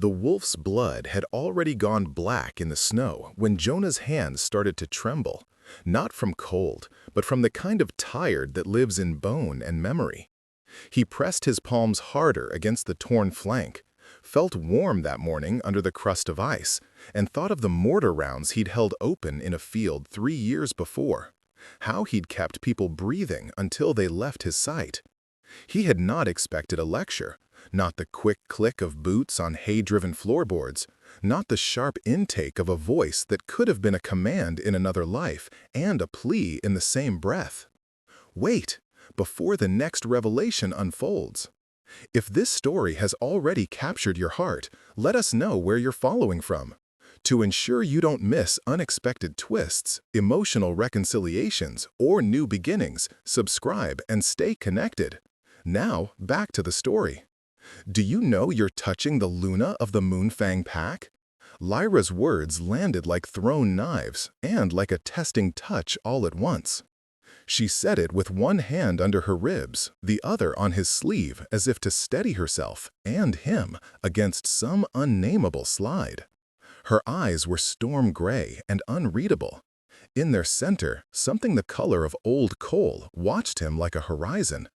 The wolf's blood had already gone black in the snow when Jonah's hands started to tremble, not from cold, but from the kind of tired that lives in bone and memory. He pressed his palms harder against the torn flank, felt warm that morning under the crust of ice, and thought of the mortar rounds he'd held open in a field 3 years before, how he'd kept people breathing until they left his sight. He had not expected a lecture, not the quick click of boots on hay-driven floorboards, not the sharp intake of a voice that could have been a command in another life and a plea in the same breath. Wait, before the next revelation unfolds. If this story has already captured your heart, let us know where you're following from. To ensure you don't miss unexpected twists, emotional reconciliations, or new beginnings, subscribe and stay connected. Now, back to the story. Do you know you're touching the Luna of the Moonfang pack? Lyra's words landed like thrown knives and like a testing touch all at once. She said it with one hand under her ribs, the other on his sleeve as if to steady herself and him against some unnamable slide. Her eyes were storm gray and unreadable. In their center, something the color of old coal watched him like a horizon.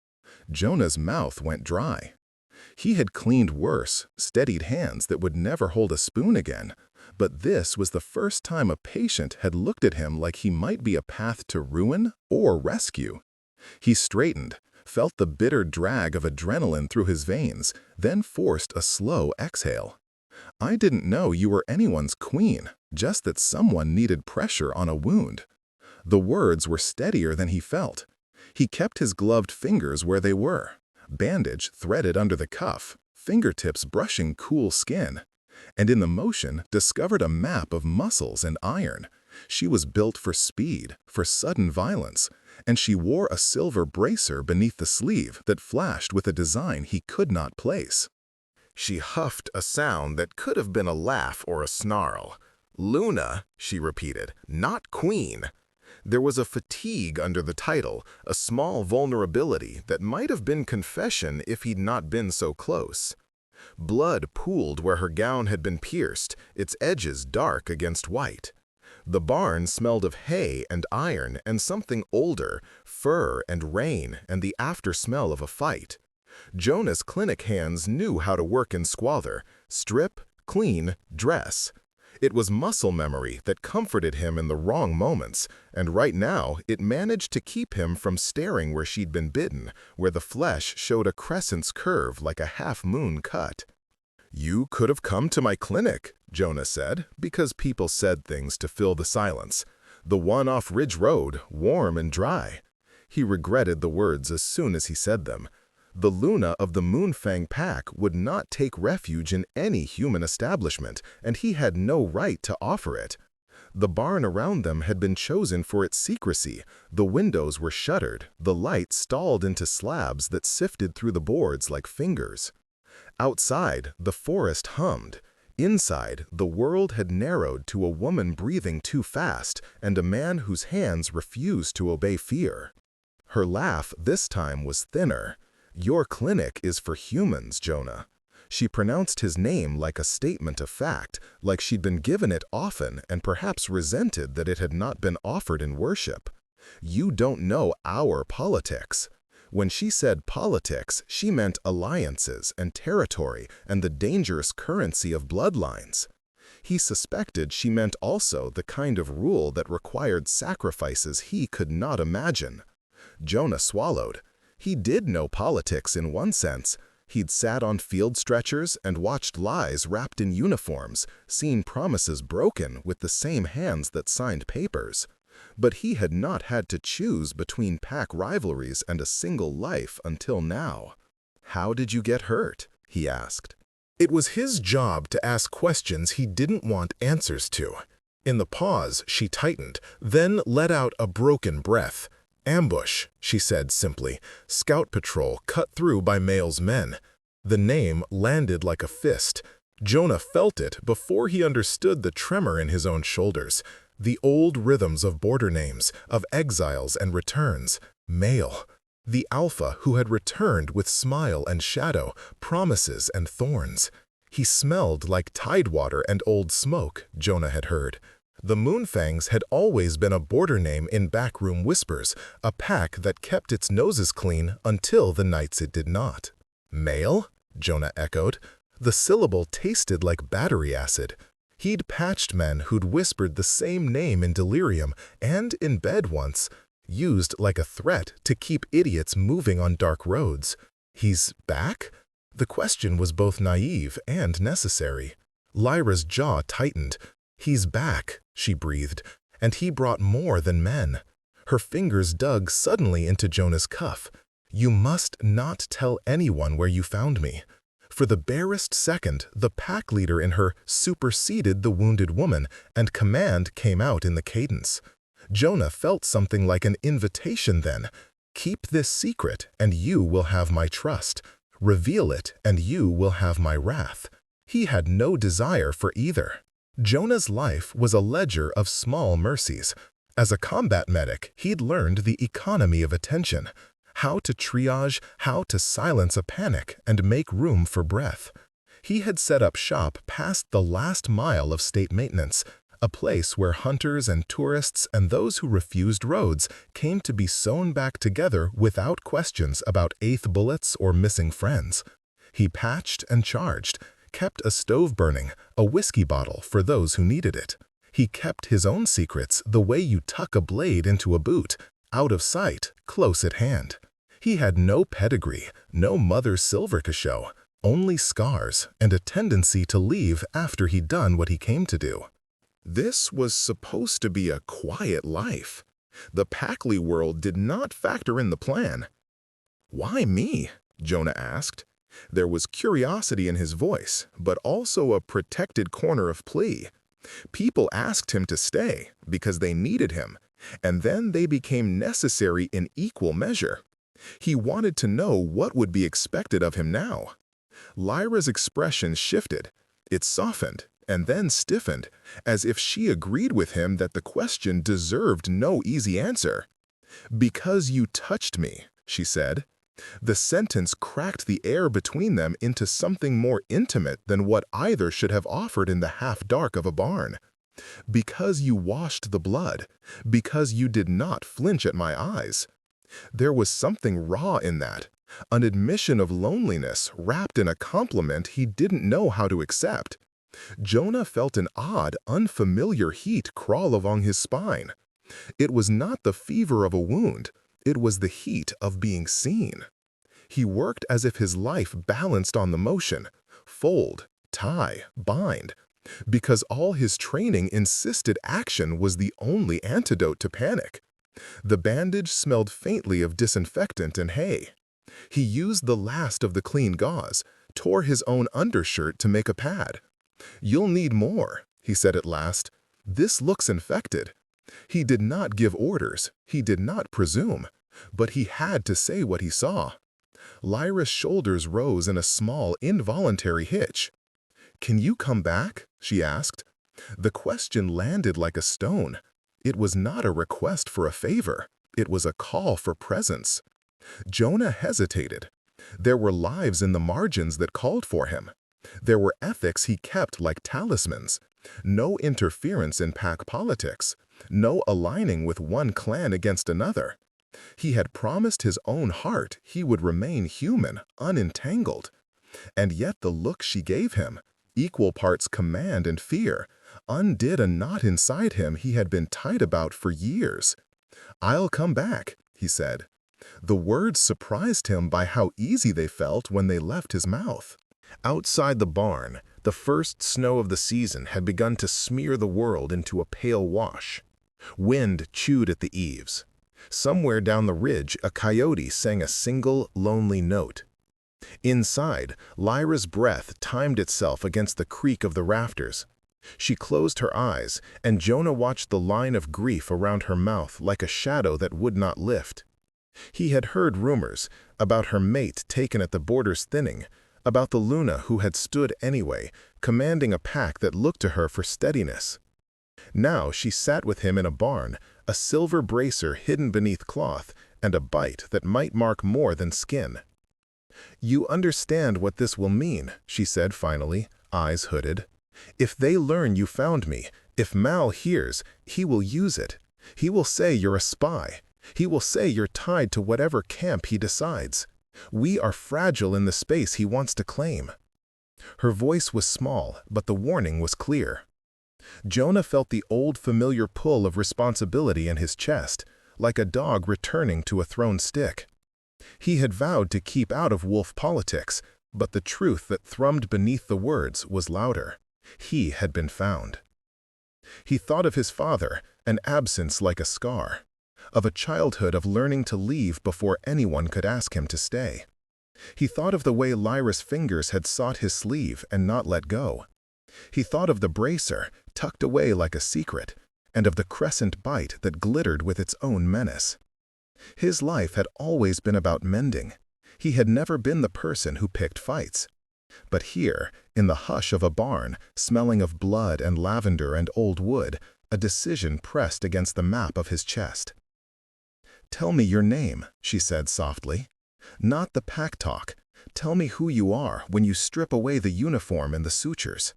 Jonah's mouth went dry. He had cleaned worse, steadied hands that would never hold a spoon again, but this was the first time a patient had looked at him like he might be a path to ruin or rescue. He straightened, felt the bitter drag of adrenaline through his veins, then forced a slow exhale. I didn't know you were anyone's queen, just that someone needed pressure on a wound. The words were steadier than he felt. He kept his gloved fingers where they were, bandage threaded under the cuff, fingertips brushing cool skin, and in the motion discovered a map of muscles and iron. She was built for speed, for sudden violence, and she wore a silver bracer beneath the sleeve that flashed with a design he could not place. She huffed a sound that could have been a laugh or a snarl. "Luna," she repeated, "not queen." There was a fatigue under the title, a small vulnerability that might have been confession if he'd not been so close. Blood pooled where her gown had been pierced, its edges dark against white. The barn smelled of hay and iron and something older, fur and rain and the after-smell of a fight. Jonah's clinic hands knew how to work in squalor, strip, clean, dress. It was muscle memory that comforted him in the wrong moments, and right now it managed to keep him from staring where she'd been bitten, where the flesh showed a crescent's curve like a half-moon cut. "You could have come to my clinic," Jonah said, because people said things to fill the silence. "The one off Ridge Road, warm and dry." He regretted the words as soon as he said them. The Luna of the Moonfang pack would not take refuge in any human establishment, and he had no right to offer it. The barn around them had been chosen for its secrecy. The windows were shuttered, the light stalled into slabs that sifted through the boards like fingers. Outside, the forest hummed. Inside, the world had narrowed to a woman breathing too fast and a man whose hands refused to obey fear. Her laugh this time was thinner. "Your clinic is for humans, Jonah." She pronounced his name like a statement of fact, like she'd been given it often and perhaps resented that it had not been offered in worship. "You don't know our politics." When she said politics, she meant alliances and territory and the dangerous currency of bloodlines. He suspected she meant also the kind of rule that required sacrifices he could not imagine. Jonah swallowed. He did know politics in one sense. He'd sat on field stretchers and watched lies wrapped in uniforms, seen promises broken with the same hands that signed papers. But he had not had to choose between pack rivalries and a single life until now. "How did you get hurt?" he asked. It was his job to ask questions he didn't want answers to. In the pause, she tightened, then let out a broken breath. "Ambush," she said simply. "Scout patrol cut through by Mail's men." The name landed like a fist. Jonah felt it before he understood the tremor in his own shoulders. The old rhythms of border names, of exiles and returns. Mail. The alpha who had returned with smile and shadow, promises and thorns. He smelled like tidewater and old smoke, Jonah had heard. The Moonfangs had always been a border name in backroom whispers, a pack that kept its noses clean until the nights it did not. Male? Jonah echoed. The syllable tasted like battery acid. He'd patched men who'd whispered the same name in delirium and in bed once, used like a threat to keep idiots moving on dark roads. He's back? The question was both naive and necessary. Lyra's jaw tightened. He's back, she breathed, and he brought more than men. Her fingers dug suddenly into Jonah's cuff. You must not tell anyone where you found me. For the barest second, the pack leader in her superseded the wounded woman, and command came out in the cadence. Jonah felt something like an invitation then. Keep this secret, and you will have my trust. Reveal it, and you will have my wrath. He had no desire for either. Jonah's life was a ledger of small mercies. As a combat medic, he'd learned the economy of attention, how to triage, how to silence a panic and make room for breath. He had set up shop past the last mile of state maintenance, a place where hunters and tourists and those who refused roads came to be sewn back together without questions about eighth bullets or missing friends. He patched and charged, kept a stove burning, a whiskey bottle for those who needed it. He kept his own secrets the way you tuck a blade into a boot, out of sight, close at hand. He had no pedigree, no mother's silver to show, only scars and a tendency to leave after he'd done what he came to do. This was supposed to be a quiet life. The Packley world did not factor in the plan. "Why me?" Jonah asked. There was curiosity in his voice, but also a protected corner of plea. People asked him to stay because they needed him, and then they became necessary in equal measure. He wanted to know what would be expected of him now. Lyra's expression shifted. It softened and then stiffened, as if she agreed with him that the question deserved no easy answer. "Because you touched me," she said. The sentence cracked the air between them into something more intimate than what either should have offered in the half-dark of a barn. "Because you washed the blood, because you did not flinch at my eyes." There was something raw in that, an admission of loneliness wrapped in a compliment he didn't know how to accept. Jonah felt an odd, unfamiliar heat crawl along his spine. It was not the fever of a wound, it was the heat of being seen. He worked as if his life balanced on the motion, fold, tie, bind, because all his training insisted action was the only antidote to panic. The bandage smelled faintly of disinfectant and hay. He used the last of the clean gauze, tore his own undershirt to make a pad. "You'll need more," he said at last. "This looks infected." He did not give orders, he did not presume, but he had to say what he saw. Lyra's shoulders rose in a small, involuntary hitch. "Can you come back?" she asked. The question landed like a stone. It was not a request for a favor, it was a call for presence. Jonah hesitated. There were lives in the margins that called for him. There were ethics he kept like talismans. No interference in pack politics. No aligning with one clan against another. He had promised his own heart he would remain human, unentangled. And yet the look she gave him, equal parts command and fear, undid a knot inside him he had been tight about for years. "I'll come back," he said. The words surprised him by how easy they felt when they left his mouth. Outside the barn, the first snow of the season had begun to smear the world into a pale wash. Wind chewed at the eaves. Somewhere down the ridge, a coyote sang a single, lonely note. Inside, Lyra's breath timed itself against the creak of the rafters. She closed her eyes, and Jonah watched the line of grief around her mouth like a shadow that would not lift. He had heard rumors about her mate taken at the borders thinning, about the Luna who had stood anyway, commanding a pack that looked to her for steadiness. Now she sat with him in a barn, a silver bracer hidden beneath cloth, and a bite that might mark more than skin. "You understand what this will mean," she said finally. eyes hooded. "If they learn you found me, if Mal hears, he will use it. He will say you're a spy. He will say you're tied to whatever camp he decides. We are fragile in the space he wants to claim." Her voice was small, but the warning was clear. Jonah felt the old familiar pull of responsibility in his chest, like a dog returning to a thrown stick. He had vowed to keep out of wolf politics, but the truth that thrummed beneath the words was louder. He had been found. He thought of his father, an absence like a scar, of a childhood of learning to leave before anyone could ask him to stay. He thought of the way Lyra's fingers had sought his sleeve and not let go. He thought of the bracer, tucked away like a secret, and of the crescent bite that glittered with its own menace. His life had always been about mending. He had never been the person who picked fights. But here, in the hush of a barn, smelling of blood and lavender and old wood, a decision pressed against the map of his chest. "Tell me your name," she said softly. "Not the pack talk. Tell me who you are when you strip away the uniform and the sutures."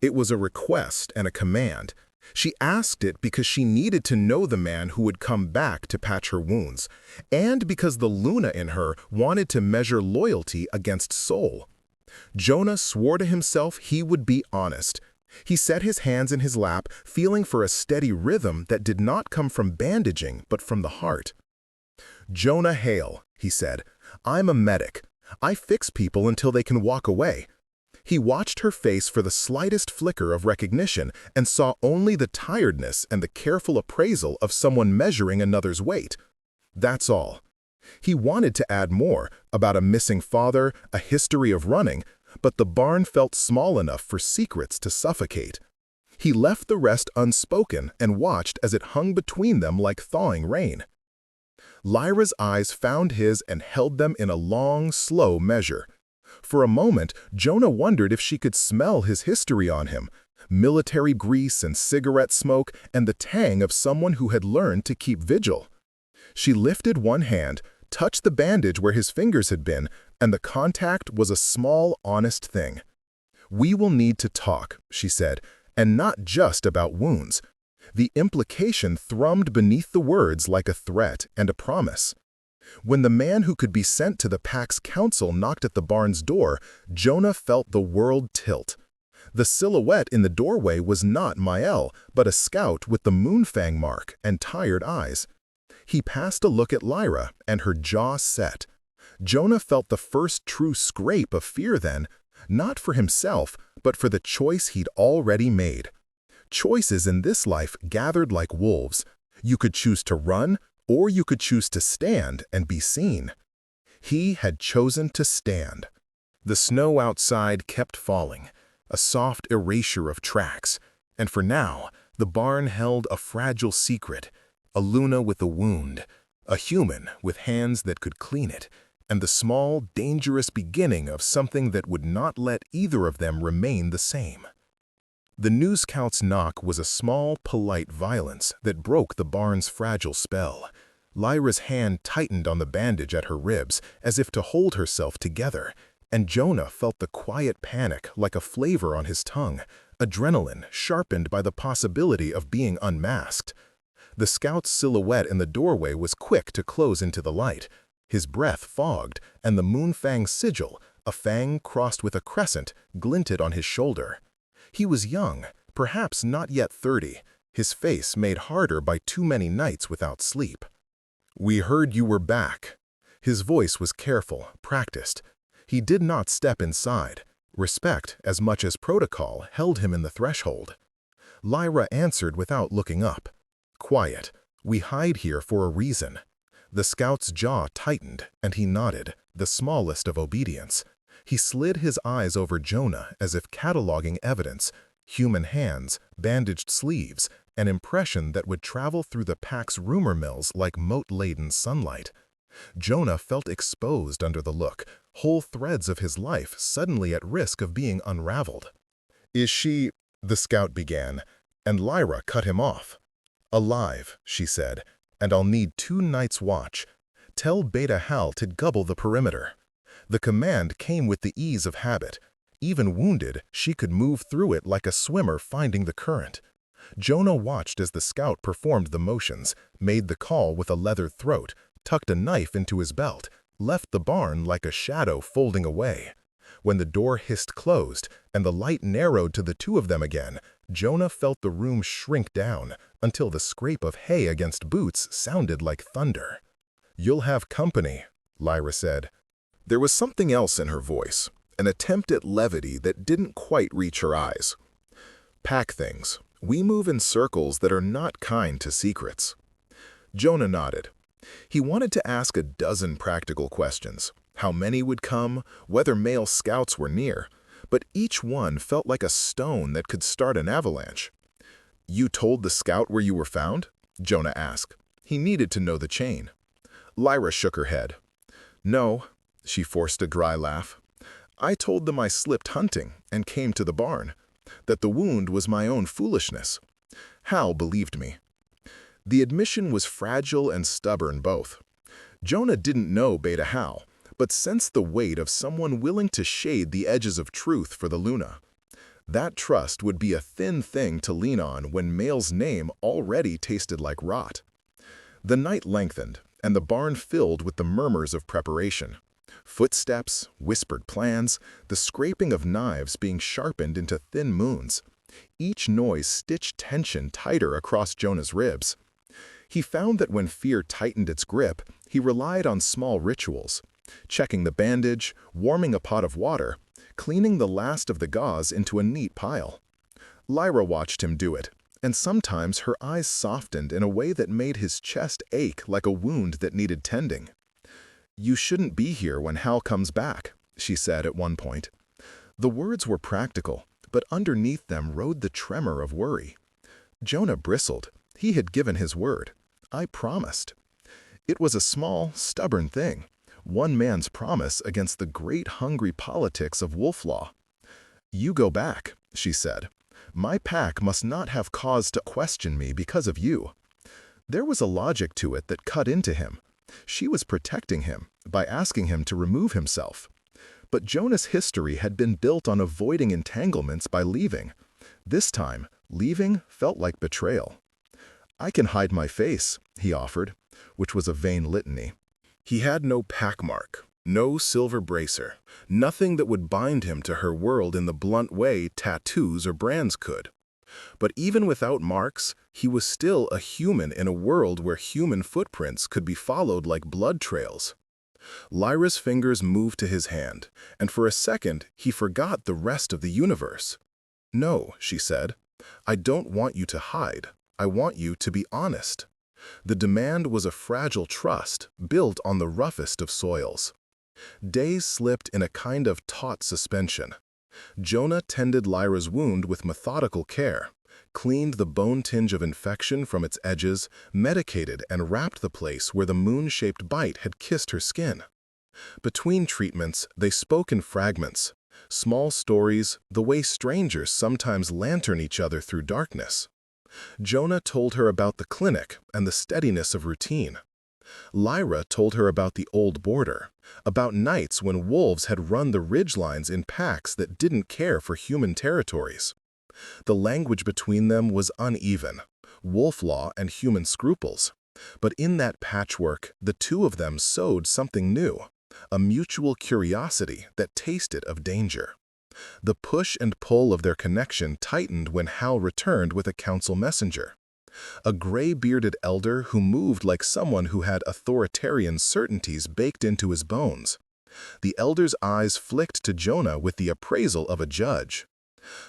It was a request and a command. She asked it because she needed to know the man who would come back to patch her wounds, and because the Luna in her wanted to measure loyalty against soul. Jonah swore to himself he would be honest. He set his hands in his lap, feeling for a steady rhythm that did not come from bandaging, but from the heart. "Jonah Hale," he said, "I'm a medic. I fix people until they can walk away." He watched her face for the slightest flicker of recognition and saw only the tiredness and the careful appraisal of someone measuring another's weight. That's all. He wanted to add more, about a missing father, a history of running, but the barn felt small enough for secrets to suffocate. He left the rest unspoken and watched as it hung between them like thawing rain. Lyra's eyes found his and held them in a long, slow measure. For a moment, Jonah wondered if she could smell his history on him, military grease and cigarette smoke and the tang of someone who had learned to keep vigil. She lifted one hand, touched the bandage where his fingers had been, and the contact was a small, honest thing. "We will need to talk," she said, "and not just about wounds." The implication thrummed beneath the words like a threat and a promise. When the man who could be sent to the pack's council knocked at the barn's door, Jonah felt the world tilt. The silhouette in the doorway was not Mael, but a scout with the Moonfang mark and tired eyes. He passed a look at Lyra, and her jaw set. Jonah felt the first true scrape of fear then, not for himself, but for the choice he'd already made. Choices in this life gathered like wolves. You could choose to run, or you could choose to stand and be seen. He had chosen to stand. The snow outside kept falling, a soft erasure of tracks, and for now, the barn held a fragile secret, a Luna with a wound, a human with hands that could clean it, and the small, dangerous beginning of something that would not let either of them remain the same. The new scout's knock was a small, polite violence that broke the barn's fragile spell. Lyra's hand tightened on the bandage at her ribs as if to hold herself together, and Jonah felt the quiet panic like a flavor on his tongue, adrenaline sharpened by the possibility of being unmasked. The scout's silhouette in the doorway was quick to close into the light. His breath fogged, and the Moonfang sigil, a fang crossed with a crescent, glinted on his shoulder. He was young, perhaps not yet 30, his face made harder by too many nights without sleep. "We heard you were back." His voice was careful, practiced. He did not step inside. Respect, as much as protocol, held him in the threshold. Lyra answered without looking up. "Quiet. We hide here for a reason." The scout's jaw tightened, and he nodded, the smallest of obedience. He slid his eyes over Jonah as if cataloging evidence, human hands, bandaged sleeves, an impression that would travel through the pack's rumor mills like mote-laden sunlight. Jonah felt exposed under the look, whole threads of his life suddenly at risk of being unraveled. "Is she—" the scout began, and Lyra cut him off. "Alive," she said, "and I'll need 2 nights' watch. Tell Beta Hal to gobble the perimeter." The command came with the ease of habit. Even wounded, she could move through it like a swimmer finding the current. Jonah watched as the scout performed the motions, made the call with a leather throat, tucked a knife into his belt, left the barn like a shadow folding away. When the door hissed closed and the light narrowed to the two of them again, Jonah felt the room shrink down until the scrape of hay against boots sounded like thunder. "You'll have company," Lyra said. There was something else in her voice, an attempt at levity that didn't quite reach her eyes. "Pack things. We move in circles that are not kind to secrets." Jonah nodded. He wanted to ask a dozen practical questions. How many would come, whether male scouts were near, but each one felt like a stone that could start an avalanche. "You told the scout where you were found?" Jonah asked. He needed to know the chain. Lyra shook her head. "No," she forced a dry laugh. "I told them I slipped hunting and came to the barn, that the wound was my own foolishness. Hal believed me." The admission was fragile and stubborn both. Jonah didn't know Beta Hal, but sensed the weight of someone willing to shade the edges of truth for the Luna. That trust would be a thin thing to lean on when Mael's name already tasted like rot. The night lengthened, and the barn filled with the murmurs of preparation. Footsteps, whispered plans, the scraping of knives being sharpened into thin moons. Each noise stitched tension tighter across Jonah's ribs. He found that when fear tightened its grip, he relied on small rituals. Checking the bandage, warming a pot of water, cleaning the last of the gauze into a neat pile. Lyra watched him do it, and sometimes her eyes softened in a way that made his chest ache like a wound that needed tending. "You shouldn't be here when Hal comes back," she said at one point. The words were practical, but underneath them rode the tremor of worry. Jonah bristled. He had given his word. "I promised." It was a small, stubborn thing. One man's promise against the great hungry politics of Wolflaw. "You go back," she said. "My pack must not have cause to question me because of you." There was a logic to it that cut into him. She was protecting him by asking him to remove himself. But Jonah's history had been built on avoiding entanglements by leaving. This time, leaving felt like betrayal. "I can hide my face," he offered, which was a vain litany. He had no pack mark, no silver bracer, nothing that would bind him to her world in the blunt way tattoos or brands could. But even without marks, he was still a human in a world where human footprints could be followed like blood trails. Lyra's fingers moved to his hand, and for a second he forgot the rest of the universe. "No," she said, "I don't want you to hide. I want you to be honest." The demand was a fragile trust built on the roughest of soils. Days slipped in a kind of taut suspension. Jonah tended Lyra's wound with methodical care, cleaned the bone tinge of infection from its edges, medicated and wrapped the place where the moon-shaped bite had kissed her skin. Between treatments, they spoke in fragments, small stories, the way strangers sometimes lantern each other through darkness. Jonah told her about the clinic and the steadiness of routine. Lyra told her about the old border, about nights when wolves had run the ridgelines in packs that didn't care for human territories. The language between them was uneven, wolf law and human scruples. But in that patchwork, the two of them sowed something new, a mutual curiosity that tasted of danger. The push and pull of their connection tightened when Hal returned with a council messenger. A gray-bearded elder who moved like someone who had authoritarian certainties baked into his bones. The elder's eyes flicked to Jonah with the appraisal of a judge.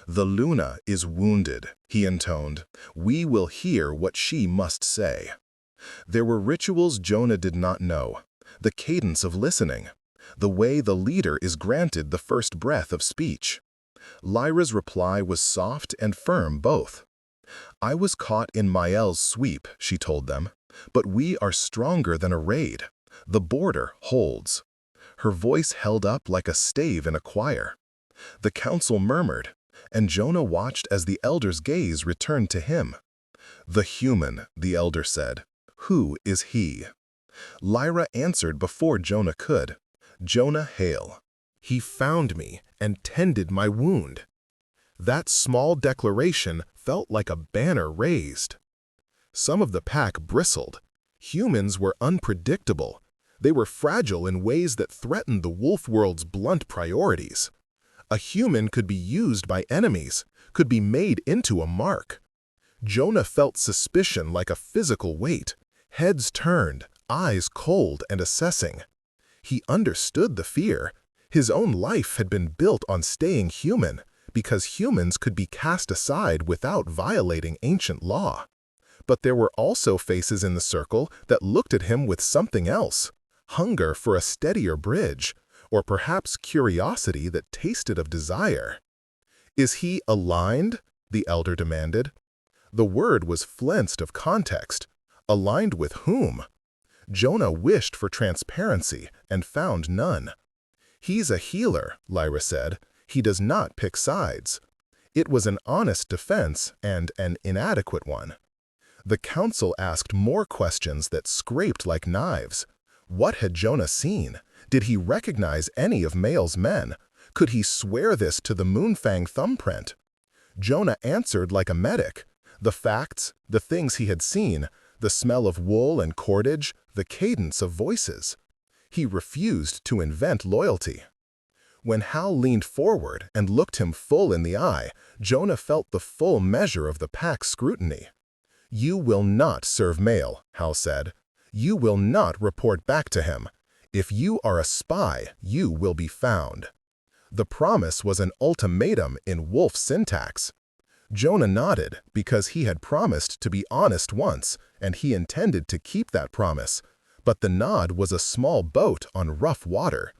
"The Luna is wounded," he intoned. "We will hear what she must say." There were rituals Jonah did not know, the cadence of listening, the way the leader is granted the first breath of speech. Lyra's reply was soft and firm both. "I was caught in Mael's sweep," she told them, "but we are stronger than a raid. The border holds." Her voice held up like a stave in a choir. The council murmured, and Jonah watched as the elder's gaze returned to him. "The human," the elder said. "Who is he?" Lyra answered before Jonah could. "Jonah Hale." He found me and tended my wound. That small declaration felt like a banner raised. Some of the pack bristled. Humans were unpredictable. They were fragile in ways that threatened the wolf world's blunt priorities. A human could be used by enemies, could be made into a mark. Jonah felt suspicion like a physical weight, heads turned, eyes cold and assessing. He understood the fear. His own life had been built on staying human, because humans could be cast aside without violating ancient law. But there were also faces in the circle that looked at him with something else, hunger for a steadier bridge, or perhaps curiosity that tasted of desire. "Is he aligned?" the elder demanded. The word was flensed of context. Aligned with whom? Jonah wished for transparency and found none. "He's a healer," Lyra said. "He does not pick sides." It was an honest defense and an inadequate one. The council asked more questions that scraped like knives. What had Jonah seen? Did he recognize any of Mael's men? Could he swear this to the Moonfang thumbprint? Jonah answered like a medic. The facts, the things he had seen, the smell of wool and cordage, the cadence of voices. He refused to invent loyalty. When Hal leaned forward and looked him full in the eye, Jonah felt the full measure of the pack's scrutiny. "You will not serve Mael," Hal said. "You will not report back to him. If you are a spy, you will be found." The promise was an ultimatum in wolf syntax. Jonah nodded because he had promised to be honest once, and he intended to keep that promise. But the nod was a small boat on rough water.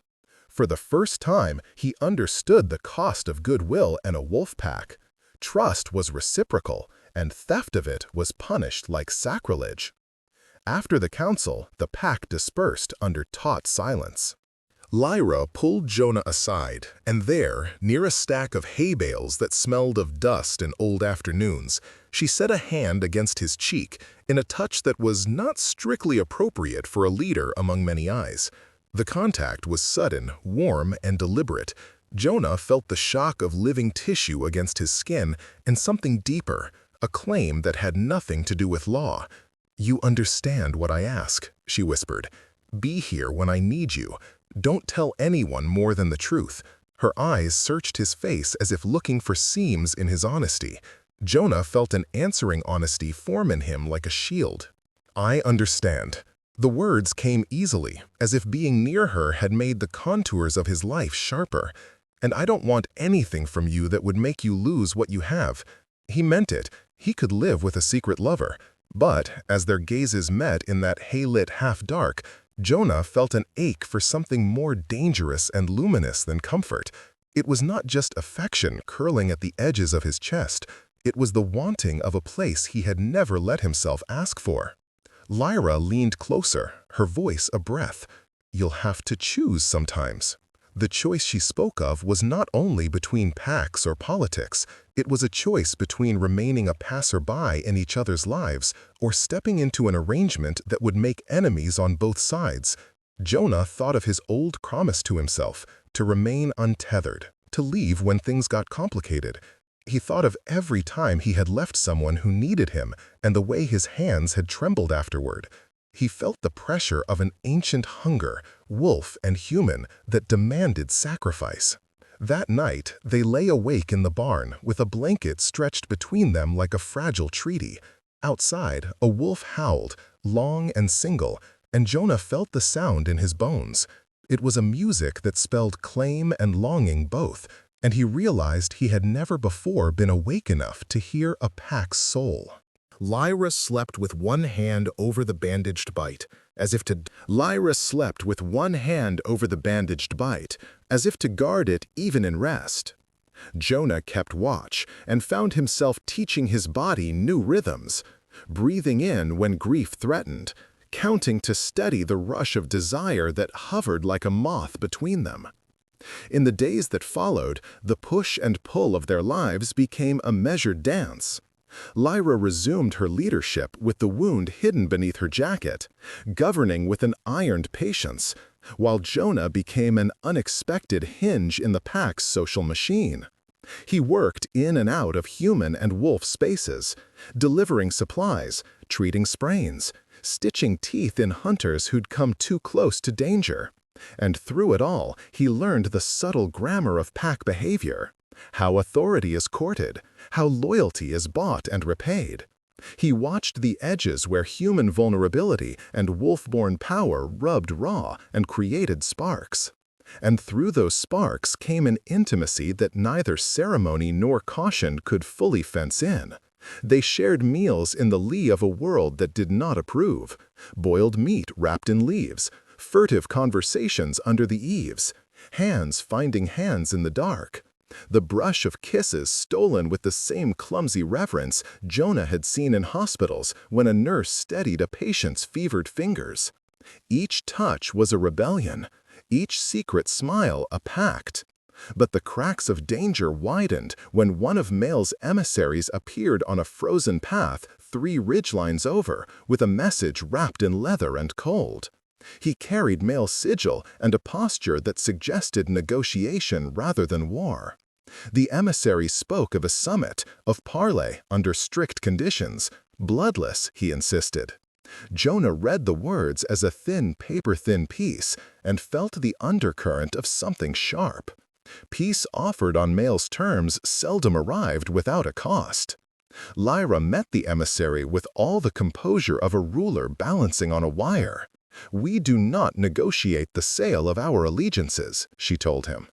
For the first time, he understood the cost of goodwill and a wolf pack. Trust was reciprocal, and theft of it was punished like sacrilege. After the council, the pack dispersed under taut silence. Lyra pulled Jonah aside, and there, near a stack of hay bales that smelled of dust and old afternoons, she set a hand against his cheek in a touch that was not strictly appropriate for a leader among many eyes. The contact was sudden, warm, and deliberate. Jonah felt the shock of living tissue against his skin and something deeper, a claim that had nothing to do with law. "You understand what I ask," she whispered. "Be here when I need you. Don't tell anyone more than the truth." Her eyes searched his face as if looking for seams in his honesty. Jonah felt an answering honesty form in him like a shield. "I understand." The words came easily, as if being near her had made the contours of his life sharper. "And I don't want anything from you that would make you lose what you have." He meant it. He could live with a secret lover. But, as their gazes met in that hay-lit half-dark, Jonah felt an ache for something more dangerous and luminous than comfort. It was not just affection curling at the edges of his chest. It was the wanting of a place he had never let himself ask for. Lyra leaned closer, her voice a breath. "You'll have to choose sometimes." The choice she spoke of was not only between packs or politics. It was a choice between remaining a passerby in each other's lives or stepping into an arrangement that would make enemies on both sides. Jonah thought of his old promise to himself, to remain untethered, to leave when things got complicated. He thought of every time he had left someone who needed him and the way his hands had trembled afterward. He felt the pressure of an ancient hunger, wolf and human, that demanded sacrifice. That night, they lay awake in the barn with a blanket stretched between them like a fragile treaty. Outside, a wolf howled, long and single, and Jonah felt the sound in his bones. It was a music that spelled claim and longing both, and he realized he had never before been awake enough to hear a pack's soul. Lyra slept with one hand over the bandaged bite, as if to guard it even in rest. Jonah kept watch and found himself teaching his body new rhythms, breathing in when grief threatened, counting to steady the rush of desire that hovered like a moth between them. In the days that followed, the push and pull of their lives became a measured dance. Lyra resumed her leadership with the wound hidden beneath her jacket, governing with an ironed patience, while Jonah became an unexpected hinge in the pack's social machine. He worked in and out of human and wolf spaces, delivering supplies, treating sprains, stitching teeth in hunters who'd come too close to danger. And through it all, he learned the subtle grammar of pack behavior, how authority is courted, how loyalty is bought and repaid. He watched the edges where human vulnerability and wolf-born power rubbed raw and created sparks. And through those sparks came an intimacy that neither ceremony nor caution could fully fence in. They shared meals in the lee of a world that did not approve, boiled meat wrapped in leaves, furtive conversations under the eaves, hands finding hands in the dark. The brush of kisses stolen with the same clumsy reverence Jonah had seen in hospitals when a nurse steadied a patient's fevered fingers. Each touch was a rebellion, each secret smile a pact. But the cracks of danger widened when one of Mael's emissaries appeared on a frozen path 3 ridgelines over with a message wrapped in leather and cold. He carried Mael's sigil and a posture that suggested negotiation rather than war. The emissary spoke of a summit, of parley under strict conditions, bloodless, he insisted. Jonah read the words as a thin, paper-thin piece and felt the undercurrent of something sharp. Peace offered on Mael's terms seldom arrived without a cost. Lyra met the emissary with all the composure of a ruler balancing on a wire. "We do not negotiate the sale of our allegiances," she told him.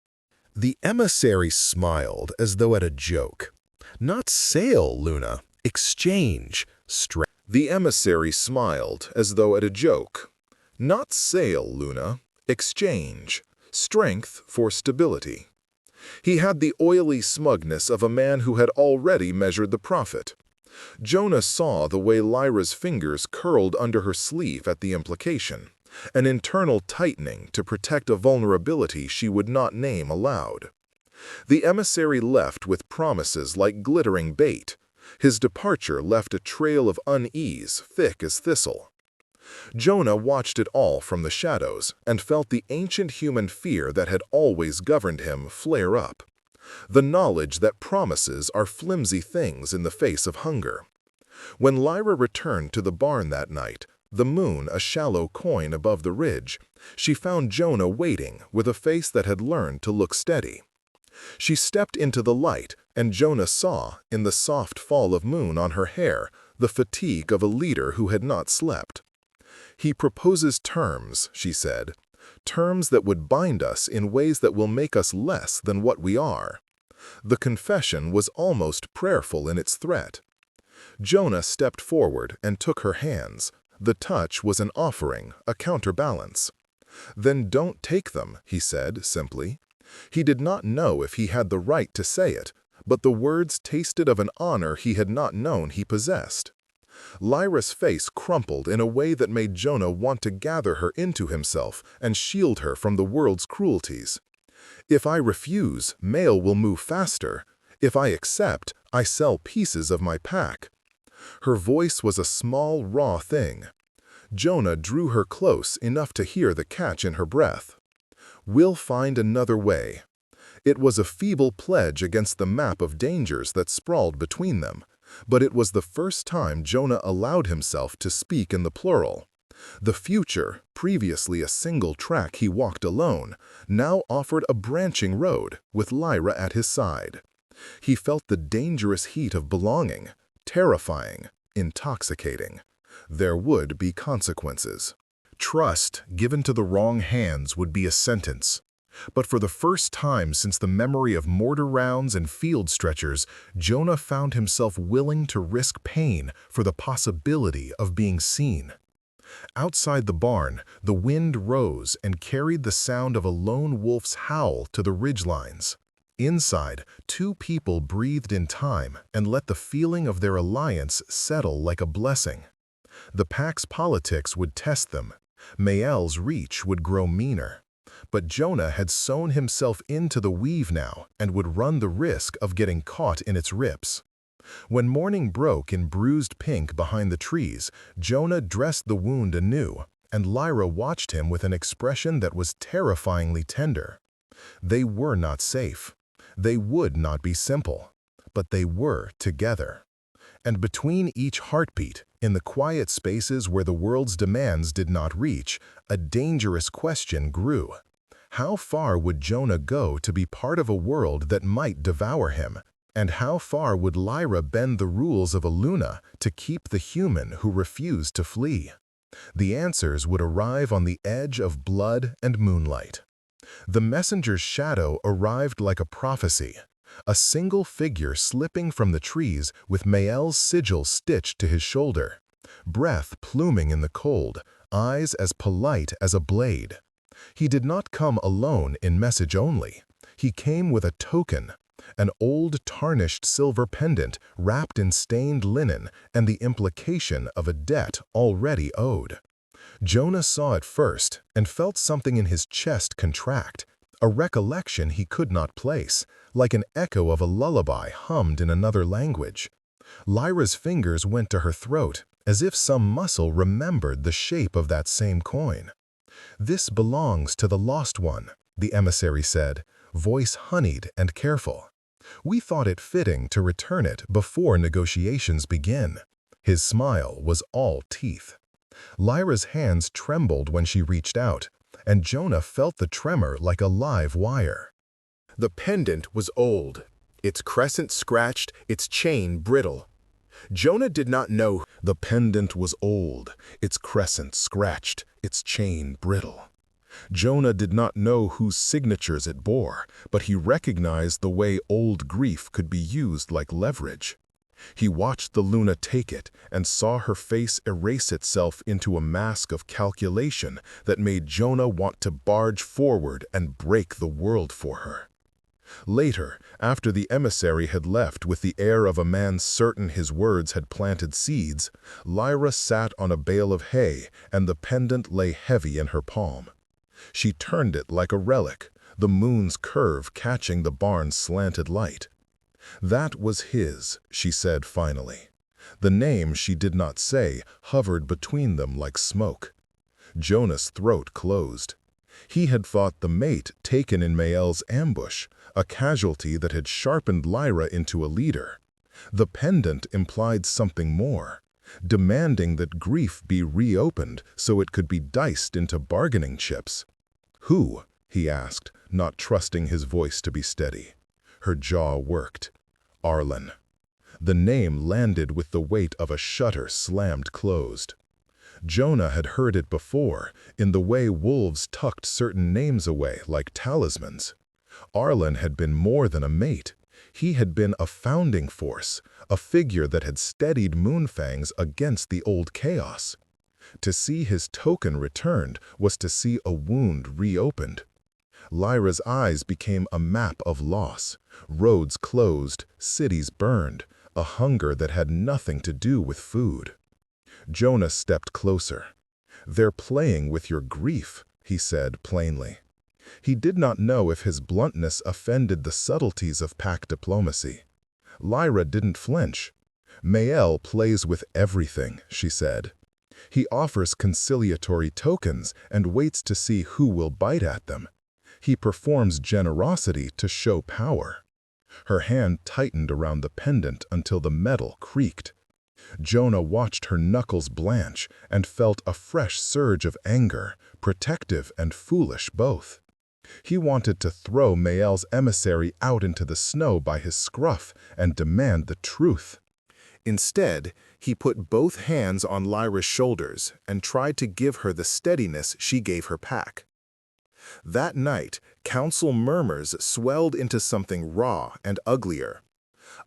The emissary smiled as though at a joke. "Not sale, Luna. Exchange. The emissary smiled as though at a joke. "Not sale, Luna. Exchange. Strength for stability." He had the oily smugness of a man who had already measured the profit. Jonah saw the way Lyra's fingers curled under her sleeve at the implication, an internal tightening to protect a vulnerability she would not name aloud. The emissary left with promises like glittering bait. His departure left a trail of unease thick as thistle. Jonah watched it all from the shadows and felt the ancient human fear that had always governed him flare up. The knowledge that promises are flimsy things in the face of hunger. When Lyra returned to the barn that night, the moon a shallow coin above the ridge, she found Jonah waiting with a face that had learned to look steady. She stepped into the light, and Jonah saw, in the soft fall of moon on her hair, the fatigue of a leader who had not slept. "He proposes terms," she said, "terms that would bind us in ways that will make us less than what we are." The confession was almost prayerful in its threat. Jonah stepped forward and took her hands. The touch was an offering, a counterbalance. "Then don't take them," he said simply. He did not know if he had the right to say it, but the words tasted of an honor he had not known he possessed. Lyra's face crumpled in a way that made Jonah want to gather her into himself and shield her from the world's cruelties. "If I refuse, Mael will move faster. If I accept, I sell pieces of my pack." Her voice was a small, raw thing. Jonah drew her close enough to hear the catch in her breath. "We'll find another way." It was a feeble pledge against the map of dangers that sprawled between them, but it was the first time Jonah allowed himself to speak in the plural. The future, previously a single track he walked alone, now offered a branching road with Lyra at his side. He felt the dangerous heat of belonging, terrifying, intoxicating. There would be consequences. Trust given to the wrong hands would be a sentence. But for the first time since the memory of mortar rounds and field stretchers, Jonah found himself willing to risk pain for the possibility of being seen. Outside the barn, the wind rose and carried the sound of a lone wolf's howl to the ridgelines. Inside, 2 people breathed in time and let the feeling of their alliance settle like a blessing. The pack's politics would test them. Mael's reach would grow meaner. But Jonah had sewn himself into the weave now and would run the risk of getting caught in its rips. When morning broke in bruised pink behind the trees, Jonah dressed the wound anew, and Lyra watched him with an expression that was terrifyingly tender. They were not safe. They would not be simple. But they were together. And between each heartbeat, in the quiet spaces where the world's demands did not reach, a dangerous question grew. How far would Jonah go to be part of a world that might devour him? And how far would Lyra bend the rules of a Luna to keep the human who refused to flee? The answers would arrive on the edge of blood and moonlight. The messenger's shadow arrived like a prophecy, a single figure slipping from the trees with Mael's sigil stitched to his shoulder, breath pluming in the cold, eyes as polite as a blade. He did not come alone in message only. He came with a token, an old tarnished silver pendant wrapped in stained linen and the implication of a debt already owed. Jonah saw it first and felt something in his chest contract, a recollection he could not place, like an echo of a lullaby hummed in another language. Lyra's fingers went to her throat, as if some muscle remembered the shape of that same coin. "This belongs to the lost one," the emissary said, voice honeyed and careful. "We thought it fitting to return it before negotiations begin." His smile was all teeth. Lyra's hands trembled when she reached out, and Jonah felt the tremor like a live wire. The pendant was old, its crescent scratched, its chain brittle. Jonah did not know. The pendant was old, its crescent scratched, its chain brittle. Jonah did not know whose signatures it bore, but he recognized the way old grief could be used like leverage. He watched the Luna take it and saw her face erase itself into a mask of calculation that made Jonah want to barge forward and break the world for her. Later, after the emissary had left with the air of a man certain his words had planted seeds, Lyra sat on a bale of hay and the pendant lay heavy in her palm. She turned it like a relic, the moon's curve catching the barn's slanted light. That was his, she said finally. The name she did not say hovered between them like smoke. Jonah's throat closed. He had fought the mate taken in Mael's ambush, a casualty that had sharpened Lyra into a leader. The pendant implied something more, demanding that grief be reopened so it could be diced into bargaining chips. "Who?" he asked, not trusting his voice to be steady. Her jaw worked. "Arlen." The name landed with the weight of a shutter slammed closed. Jonah had heard it before, in the way wolves tucked certain names away like talismans. Arlen had been more than a mate. He had been a founding force, a figure that had steadied Moonfangs against the old chaos. To see his token returned was to see a wound reopened. Lyra's eyes became a map of loss. Roads closed, cities burned, a hunger that had nothing to do with food. Jonah stepped closer. "They're playing with your grief," he said plainly. He did not know if his bluntness offended the subtleties of pack diplomacy. Lyra didn't flinch. "Mael plays with everything," she said. "He offers conciliatory tokens and waits to see who will bite at them. He performs generosity to show power." Her hand tightened around the pendant until the metal creaked. Jonah watched her knuckles blanch and felt a fresh surge of anger, protective and foolish both. He wanted to throw Mael's emissary out into the snow by his scruff and demand the truth. Instead, he put both hands on Lyra's shoulders and tried to give her the steadiness she gave her pack. That night, council murmurs swelled into something raw and uglier.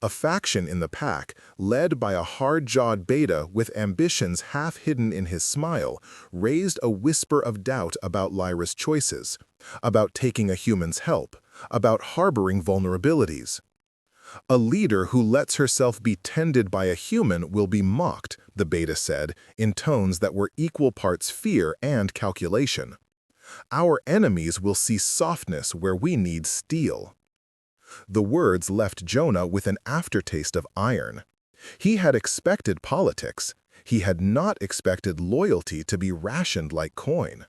A faction in the pack, led by a hard-jawed beta with ambitions half hidden in his smile, raised a whisper of doubt about Lyra's choices, about taking a human's help, about harboring vulnerabilities. "A leader who lets herself be tended by a human will be mocked," the beta said, in tones that were equal parts fear and calculation. "Our enemies will see softness where we need steel." The words left Jonah with an aftertaste of iron. He had expected politics. He had not expected loyalty to be rationed like coin.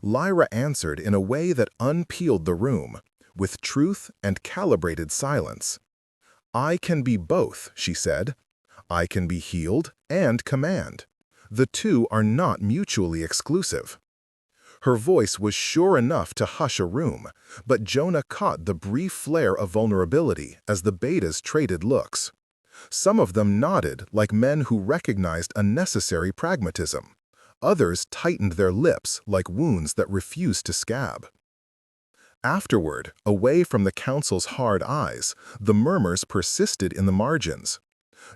Lyra answered in a way that unpeeled the room, with truth and calibrated silence. "I can be both," she said. "I can be healed and command. The two are not mutually exclusive." Her voice was sure enough to hush a room, but Jonah caught the brief flare of vulnerability as the betas traded looks. Some of them nodded like men who recognized a necessary pragmatism. Others tightened their lips like wounds that refused to scab. Afterward, away from the council's hard eyes, the murmurs persisted in the margins.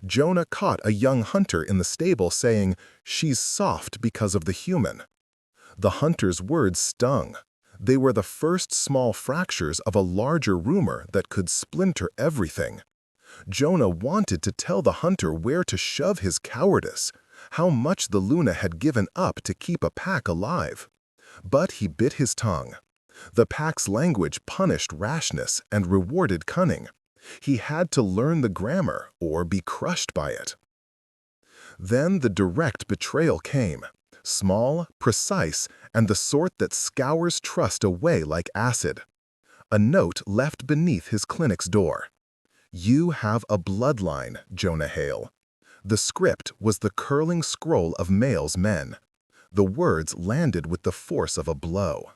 Jonah caught a young hunter in the stable saying, "She's soft because of the human." The hunter's words stung. They were the first small fractures of a larger rumor that could splinter everything. Jonah wanted to tell the hunter where to shove his cowardice, how much the Luna had given up to keep a pack alive. But he bit his tongue. The pack's language punished rashness and rewarded cunning. He had to learn the grammar or be crushed by it. Then the direct betrayal came, small, precise, and the sort that scours trust away like acid. A note left beneath his clinic's door. "You have a bloodline, Jonah Hale." The script was the curling scroll of Male's men. The words landed with the force of a blow.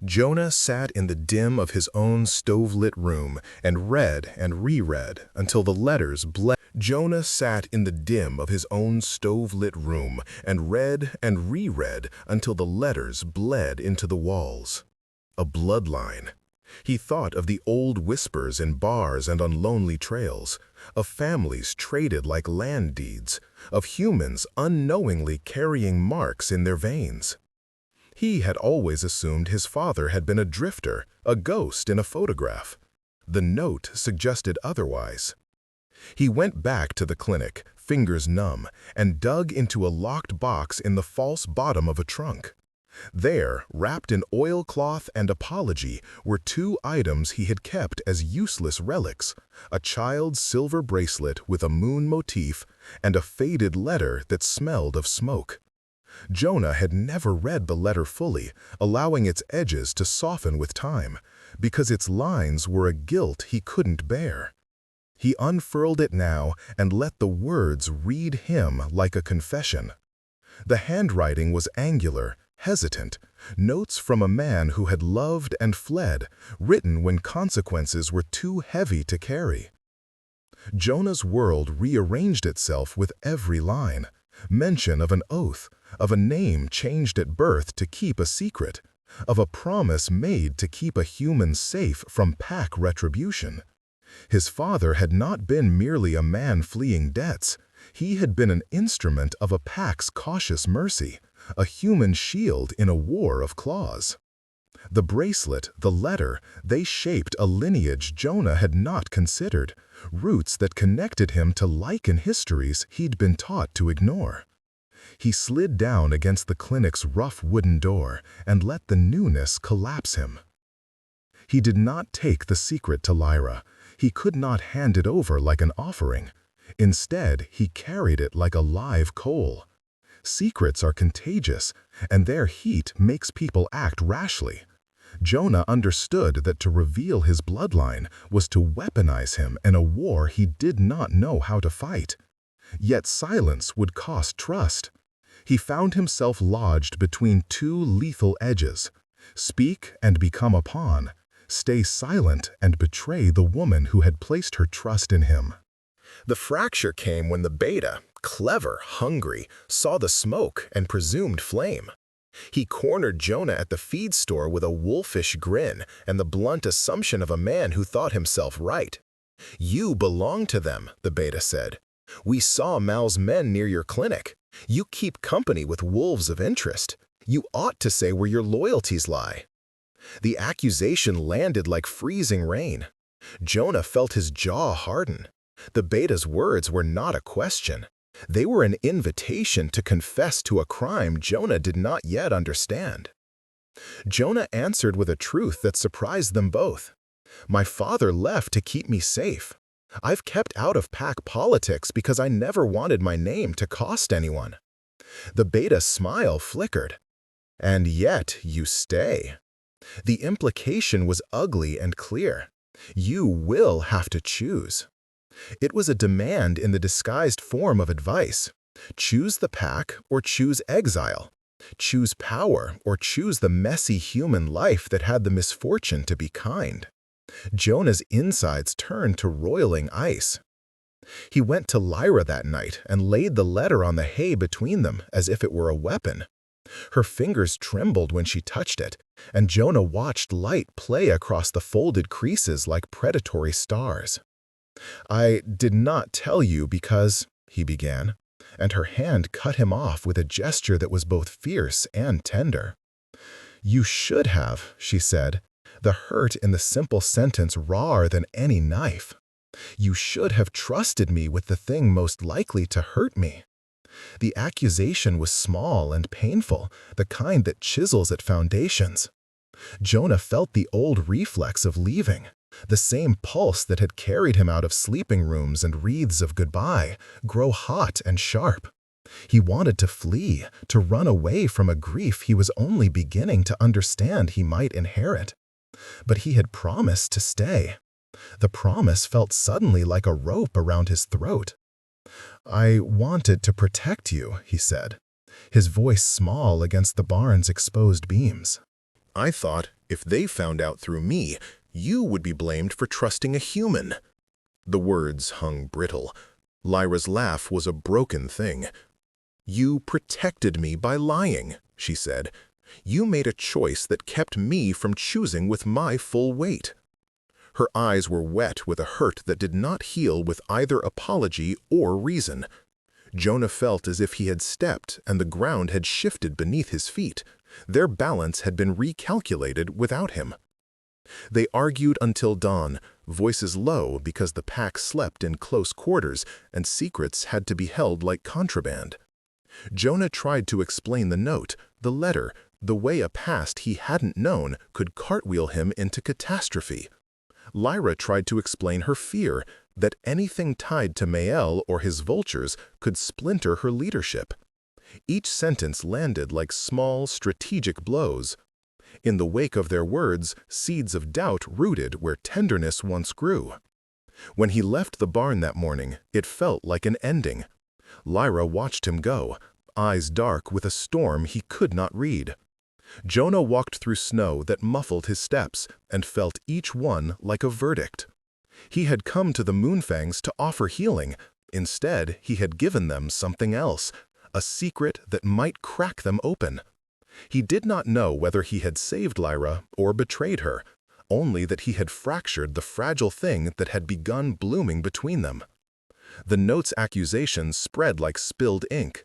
Jonah sat in the dim of his own stove-lit room and read and reread until the letters bled. Jonah sat in the dim of his own stove-lit room and reread until the letters bled into the walls. A bloodline. He thought of the old whispers in bars and on lonely trails, of families traded like land deeds, of humans unknowingly carrying marks in their veins. He had always assumed his father had been a drifter, a ghost in a photograph. The note suggested otherwise. He went back to the clinic, fingers numb, and dug into a locked box in the false bottom of a trunk. There, wrapped in oilcloth and apology, were two items he had kept as useless relics: a child's silver bracelet with a moon motif and a faded letter that smelled of smoke. Jonah had never read the letter fully, allowing its edges to soften with time, because its lines were a guilt he couldn't bear. He unfurled it now and let the words read him like a confession. The handwriting was angular, hesitant, notes from a man who had loved and fled, written when consequences were too heavy to carry. Jonah's world rearranged itself with every line, mention of an oath, of a name changed at birth to keep a secret, of a promise made to keep a human safe from pack retribution. His father had not been merely a man fleeing debts. He had been an instrument of a pack's cautious mercy, a human shield in a war of claws. The bracelet, the letter, they shaped a lineage Jonah had not considered, roots that connected him to lichen histories he'd been taught to ignore. He slid down against the clinic's rough wooden door and let the newness collapse him. He did not take the secret to Lyra. He could not hand it over like an offering. Instead, he carried it like a live coal. Secrets are contagious, and their heat makes people act rashly. Jonah understood that to reveal his bloodline was to weaponize him in a war he did not know how to fight. Yet silence would cost trust. He found himself lodged between two lethal edges: speak and become a pawn, stay silent and betray the woman who had placed her trust in him. The fracture came when the beta, clever, hungry, saw the smoke and presumed flame. He cornered Jonah at the feed store with a wolfish grin and the blunt assumption of a man who thought himself right. "You belong to them," the beta said. "We saw Mal's men near your clinic. You keep company with wolves of interest. You ought to say where your loyalties lie." The accusation landed like freezing rain. Jonah felt his jaw harden. The beta's words were not a question. They were an invitation to confess to a crime Jonah did not yet understand. Jonah answered with a truth that surprised them both. My father left to keep me safe. I've kept out of pack politics because I never wanted my name to cost anyone. The beta's smile flickered. And yet you stay. The implication was ugly and clear. You will have to choose. It was a demand in the disguised form of advice. Choose the pack or choose exile. Choose power or choose the messy human life that had the misfortune to be kind. Jonah's insides turned to roiling ice. He went to Lyra that night and laid the letter on the hay between them as if it were a weapon. Her fingers trembled when she touched it, and Jonah watched light play across the folded creases like predatory stars. "I did not tell you because," he began, and her hand cut him off with a gesture that was both fierce and tender. "You should have," she said, the hurt in the simple sentence rawer than any knife. "You should have trusted me with the thing most likely to hurt me." The accusation was small and painful, the kind that chisels at foundations. Jonah felt the old reflex of leaving, the same pulse that had carried him out of sleeping rooms and wreaths of goodbye, grow hot and sharp. He wanted to flee, to run away from a grief he was only beginning to understand he might inherit. But he had promised to stay. The promise felt suddenly like a rope around his throat. "I wanted to protect you," he said, his voice small against the barn's exposed beams. "I thought if they found out through me, you would be blamed for trusting a human." The words hung brittle. Lyra's laugh was a broken thing. "You protected me by lying," she said. "You made a choice that kept me from choosing with my full weight." Her eyes were wet with a hurt that did not heal with either apology or reason. Jonah felt as if he had stepped and the ground had shifted beneath his feet. Their balance had been recalculated without him. They argued until dawn, voices low because the pack slept in close quarters and secrets had to be held like contraband. Jonah tried to explain the note, the letter, the way a past he hadn't known could cartwheel him into catastrophe. Lyra tried to explain her fear that anything tied to Mael or his vultures could splinter her leadership. Each sentence landed like small, strategic blows. In the wake of their words, seeds of doubt rooted where tenderness once grew. When he left the barn that morning, it felt like an ending. Lyra watched him go, eyes dark with a storm he could not read. Jonah walked through snow that muffled his steps and felt each one like a verdict. He had come to the Moonfangs to offer healing. Instead, he had given them something else, a secret that might crack them open. He did not know whether he had saved Lyra or betrayed her, only that he had fractured the fragile thing that had begun blooming between them. The note's accusations spread like spilled ink.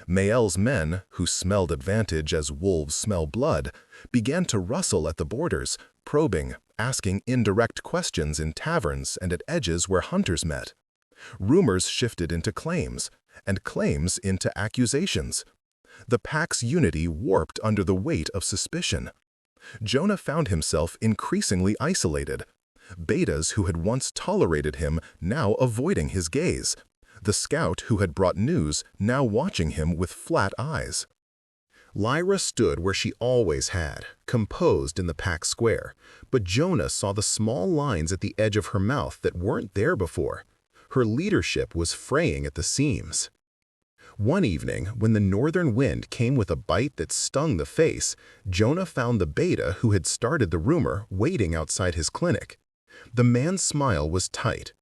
Mael's men, who smelled advantage as wolves smell blood, began to rustle at the borders, probing, asking indirect questions in taverns and at edges where hunters met. Rumors shifted into claims, and claims into accusations. The pack's unity warped under the weight of suspicion. Jonah found himself increasingly isolated. Betas who had once tolerated him now avoiding his gaze. The scout who had brought news now watching him with flat eyes. Lyra stood where she always had, composed in the pack square, but Jonah saw the small lines at the edge of her mouth that weren't there before. Her leadership was fraying at the seams. One evening, when the northern wind came with a bite that stung the face, Jonah found the beta who had started the rumor waiting outside his clinic. The man's smile was tight.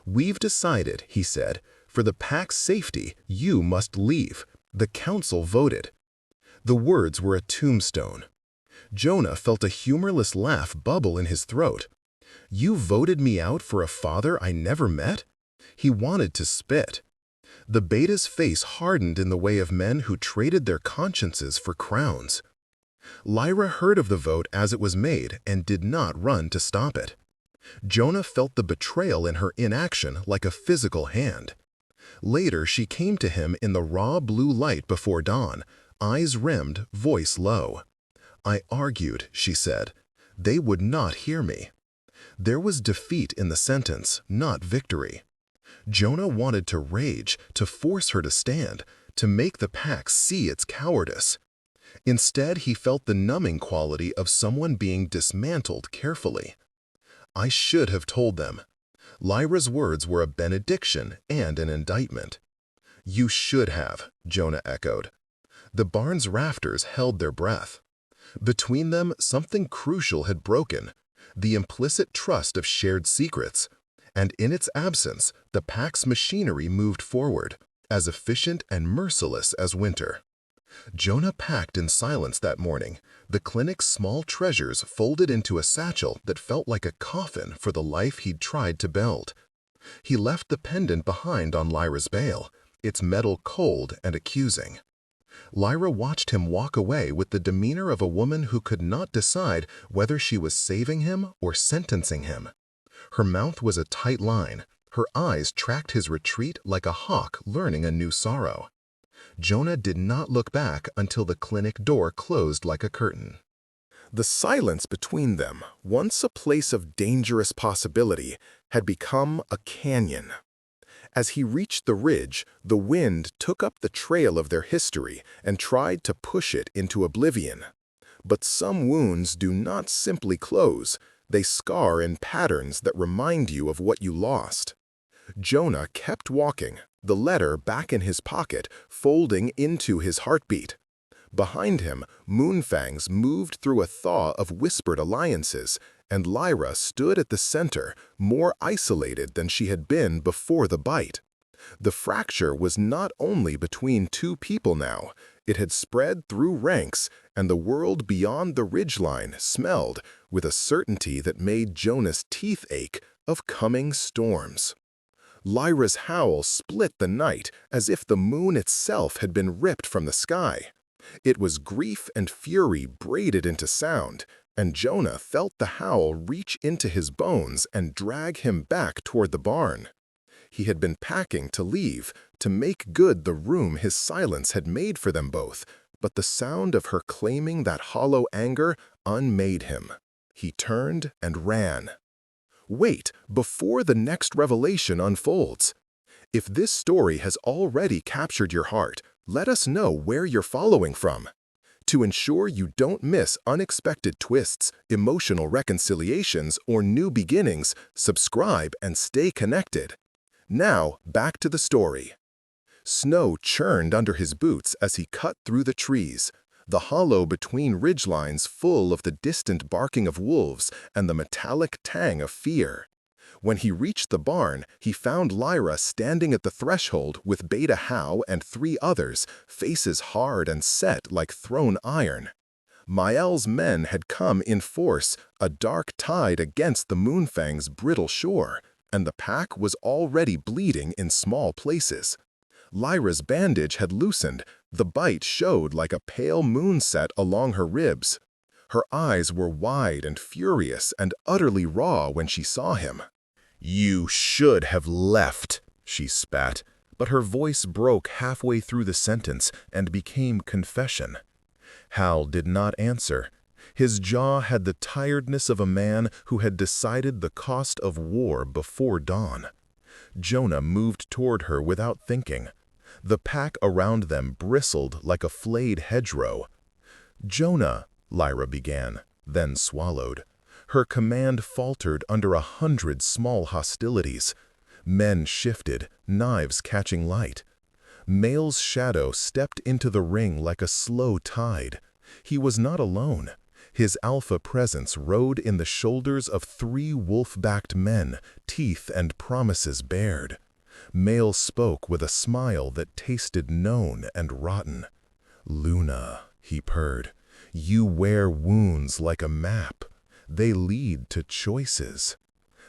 "We've decided," he said, "for the pack's safety, you must leave. The council voted." The words were a tombstone. Jonah felt a humorless laugh bubble in his throat. "You voted me out for a father I never met?" He wanted to spit. The beta's face hardened in the way of men who traded their consciences for crowns. Lyra heard of the vote as it was made and did not run to stop it. Jonah felt the betrayal in her inaction like a physical hand. Later, she came to him in the raw blue light before dawn, eyes rimmed, voice low. "I argued," she said. "They would not hear me." There was defeat in the sentence, not victory. Jonah wanted to rage, to force her to stand, to make the pack see its cowardice. Instead, he felt the numbing quality of someone being dismantled carefully. I should have told them. Lyra's words were a benediction and an indictment. You should have, Jonah echoed. The barn's rafters held their breath. Between them, something crucial had broken, the implicit trust of shared secrets, and in its absence, the pack's machinery moved forward, as efficient and merciless as winter. Jonah packed in silence that morning, the clinic's small treasures folded into a satchel that felt like a coffin for the life he'd tried to build. He left the pendant behind on Lyra's bale, its metal cold and accusing. Lyra watched him walk away with the demeanor of a woman who could not decide whether she was saving him or sentencing him. Her mouth was a tight line. Her eyes tracked his retreat like a hawk learning a new sorrow. Jonah did not look back until the clinic door closed like a curtain. The silence between them, once a place of dangerous possibility, had become a canyon. As he reached the ridge, the wind took up the trail of their history and tried to push it into oblivion. But some wounds do not simply close, they scar in patterns that remind you of what you lost. Jonah kept walking, the letter back in his pocket, folding into his heartbeat. Behind him, Moonfangs moved through a thaw of whispered alliances, and Lyra stood at the center, more isolated than she had been before the bite. The fracture was not only between two people now, it had spread through ranks, and the world beyond the ridgeline smelled, with a certainty that made Jonah's teeth ache, of coming storms. Lyra's howl split the night as if the moon itself had been ripped from the sky. It was grief and fury braided into sound, and Jonah felt the howl reach into his bones and drag him back toward the barn. He had been packing to leave, to make good the room his silence had made for them both, but the sound of her claiming that hollow anger unmade him. He turned and ran. Wait, before the next revelation unfolds. If this story has already captured your heart, let us know where you're following from. To ensure you don't miss unexpected twists, emotional reconciliations, or new beginnings, subscribe and stay connected. Now, back to the story. Snow churned under his boots as he cut through the trees, the hollow between ridgelines full of the distant barking of wolves and the metallic tang of fear. When he reached the barn, he found Lyra standing at the threshold with Beta Howe and 3 others, faces hard and set like thrown iron. Mael's men had come in force, a dark tide against the Moonfang's brittle shore, and the pack was already bleeding in small places. Lyra's bandage had loosened, the bite showed like a pale moonset along her ribs. Her eyes were wide and furious and utterly raw when she saw him. "You should have left," she spat, but her voice broke halfway through the sentence and became confession. Hal did not answer. His jaw had the tiredness of a man who had decided the cost of war before dawn. Jonah moved toward her without thinking. The pack around them bristled like a flayed hedgerow. "Jonah," Lyra began, then swallowed. Her command faltered under 100 small hostilities. Men shifted, knives catching light. Mael's shadow stepped into the ring like a slow tide. He was not alone. His alpha presence rode in the shoulders of 3 wolf-backed men, teeth and promises bared. Mael spoke with a smile that tasted known and rotten. "Luna," he purred, "you wear wounds like a map. They lead to choices."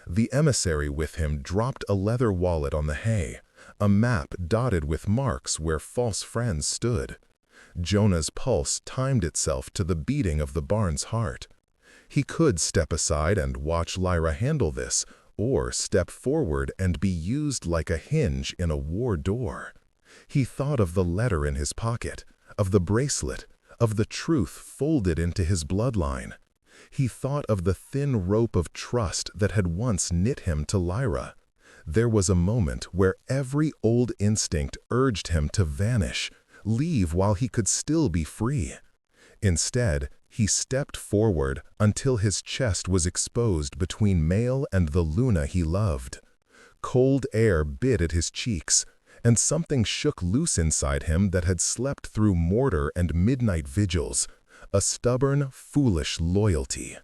The emissary with him dropped a leather wallet on the hay, a map dotted with marks where false friends stood. Jonah's pulse timed itself to the beating of the barn's heart. He could step aside and watch Lyra handle this, or step forward and be used like a hinge in a war door. He thought of the letter in his pocket, of the bracelet, of the truth folded into his bloodline. He thought of the thin rope of trust that had once knit him to Lyra. There was a moment where every old instinct urged him to vanish, leave while he could still be free. Instead, he stepped forward until his chest was exposed between Mael and the Luna he loved. Cold air bit at his cheeks, and something shook loose inside him that had slept through mortar and midnight vigils, a stubborn, foolish loyalty.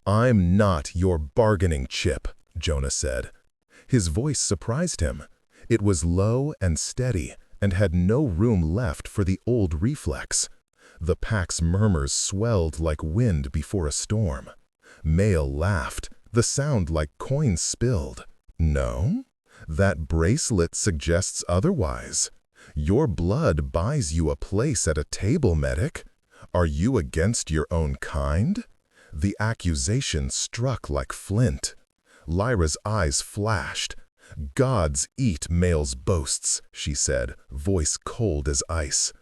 "I'm not your bargaining chip," Jonah said. His voice surprised him. It was low and steady, and had no room left for the old reflex. The pack's murmurs swelled like wind before a storm. Mael laughed, the sound like coins spilled. "No? That bracelet suggests otherwise. Your blood buys you a place at a table, medic. Are you against your own kind?" The accusation struck like flint. Lyra's eyes flashed. "Gods eat Mael's boasts," she said, voice cold as ice.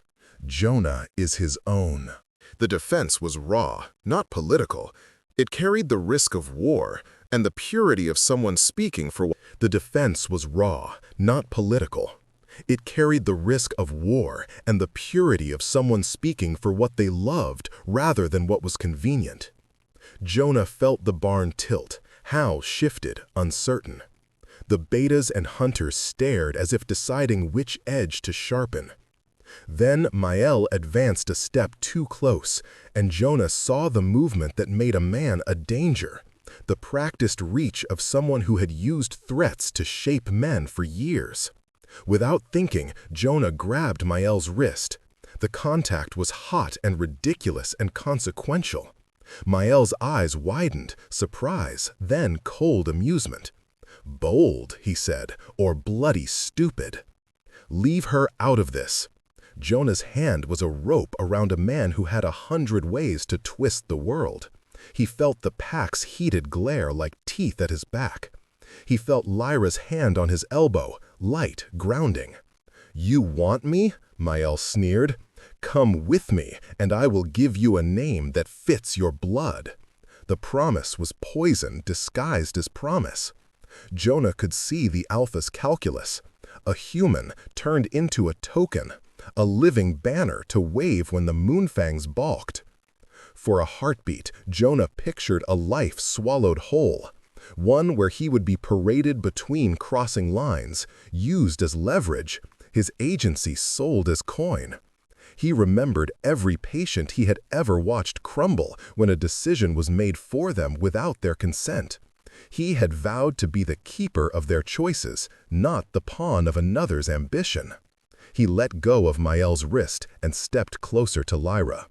"Jonah is his own." The defense was raw, not political. It carried the risk of war and the purity of someone speaking for what. The defense was raw, not political. It carried the risk of war and the purity of someone speaking for what they loved rather than what was convenient. Jonah felt the barn tilt. Hal shifted, uncertain. The betas and hunters stared as if deciding which edge to sharpen. Then Mael advanced a step too close, and Jonah saw the movement that made a man a danger, the practiced reach of someone who had used threats to shape men for years. Without thinking, Jonah grabbed Mael's wrist. The contact was hot and ridiculous and consequential. Mael's eyes widened, surprise, then cold amusement. "Bold," he said, "or bloody stupid. Leave her out of this." Jonah's hand was a rope around a man who had 100 ways to twist the world. He felt the pack's heated glare like teeth at his back. He felt Lyra's hand on his elbow, light, grounding. "You want me?" Mael sneered. "Come with me, and I will give you a name that fits your blood." The promise was poison disguised as promise. Jonah could see the Alpha's calculus. A human turned into a token, a living banner to wave when the Moonfangs balked. For a heartbeat, Jonah pictured a life swallowed whole, one where he would be paraded between crossing lines, used as leverage, his agency sold as coin. He remembered every patient he had ever watched crumble when a decision was made for them without their consent. He had vowed to be the keeper of their choices, not the pawn of another's ambition. He let go of Mael's wrist and stepped closer to Lyra.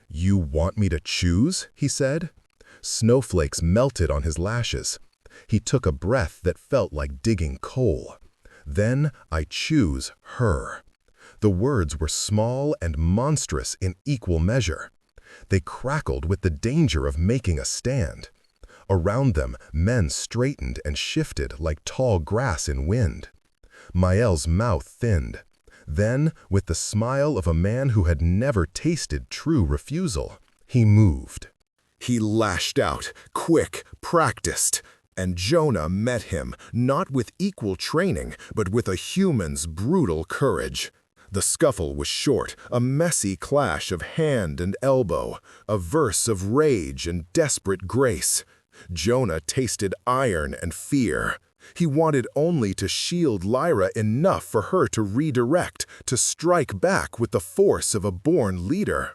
"You want me to choose?" he said. Snowflakes melted on his lashes. He took a breath that felt like digging coal. "Then I choose her." The words were small and monstrous in equal measure. They crackled with the danger of making a stand. Around them, men straightened and shifted like tall grass in wind. Mael's mouth thinned. Then, with the smile of a man who had never tasted true refusal, he moved. He lashed out, quick, practiced, and Jonah met him, not with equal training, but with a human's brutal courage. The scuffle was short, a messy clash of hand and elbow, a verse of rage and desperate grace. Jonah tasted iron and fear. He wanted only to shield Lyra enough for her to redirect, to strike back with the force of a born leader.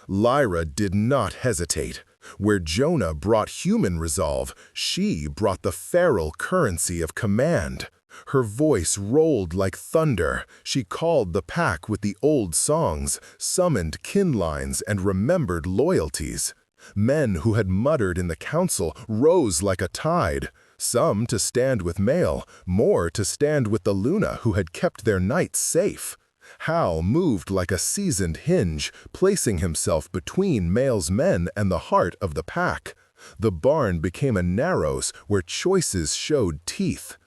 Lyra did not hesitate. Where Jonah brought human resolve, she brought the feral currency of command. Her voice rolled like thunder. She called the pack with the old songs, summoned kin lines and remembered loyalties. Men who had muttered in the council rose like a tide, some to stand with Mael, more to stand with the Luna who had kept their nights safe. Hal moved like a seasoned hinge, placing himself between Mael's men and the heart of the pack. The barn became a narrows where choices showed teeth.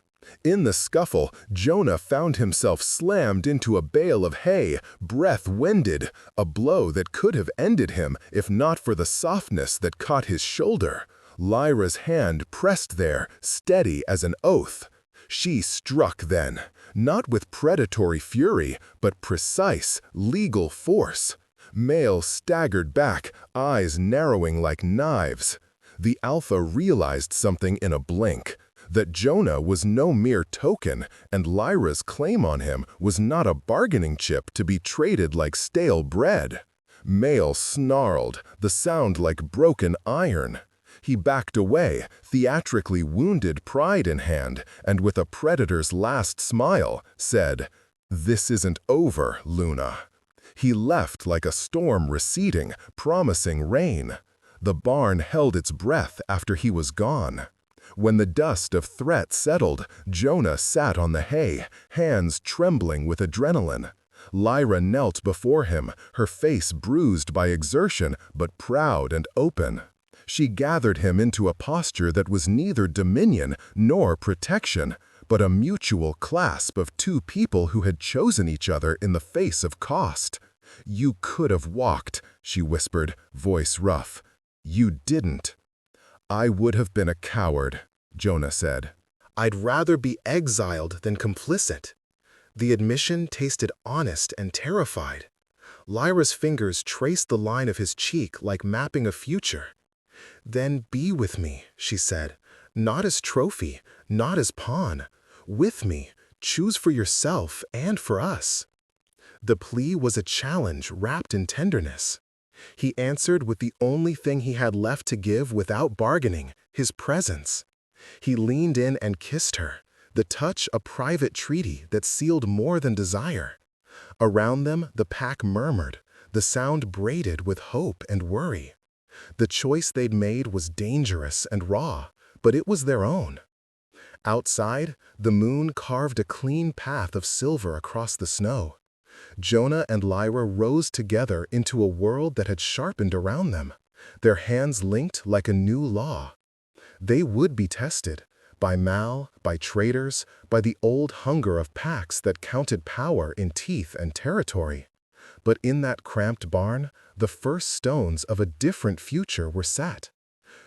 In the scuffle, Jonah found himself slammed into a bale of hay, breath winded, a blow that could have ended him if not for the softness that caught his shoulder. Lyra's hand pressed there, steady as an oath. She struck then, not with predatory fury, but precise, legal force. Male staggered back, eyes narrowing like knives. The Alpha realized something in a blink, that Jonah was no mere token, and Lyra's claim on him was not a bargaining chip to be traded like stale bread. Male snarled, the sound like broken iron. He backed away, theatrically wounded pride in hand, and with a predator's last smile, said, "This isn't over, Luna." He left like a storm receding, promising rain. The barn held its breath after he was gone. When the dust of threat settled, Jonah sat on the hay, hands trembling with adrenaline. Lyra knelt before him, her face bruised by exertion, but proud and open. She gathered him into a posture that was neither dominion nor protection, but a mutual clasp of two people who had chosen each other in the face of cost. "You could have walked," she whispered, voice rough. "You didn't." "I would have been a coward," Jonah said. "I'd rather be exiled than complicit." The admission tasted honest and terrified. Lyra's fingers traced the line of his cheek like mapping a future. "Then be with me," she said. "Not as trophy, not as pawn. With me, choose for yourself and for us." The plea was a challenge wrapped in tenderness. He answered with the only thing he had left to give without bargaining, his presence. He leaned in and kissed her, the touch a private treaty that sealed more than desire. Around them, the pack murmured, the sound braided with hope and worry. The choice they'd made was dangerous and raw, but it was their own. Outside, the moon carved a clean path of silver across the snow. Jonah and Lyra rose together into a world that had sharpened around them, their hands linked like a new law. They would be tested, by Mal, by traitors, by the old hunger of packs that counted power in teeth and territory. But in that cramped barn, the first stones of a different future were set.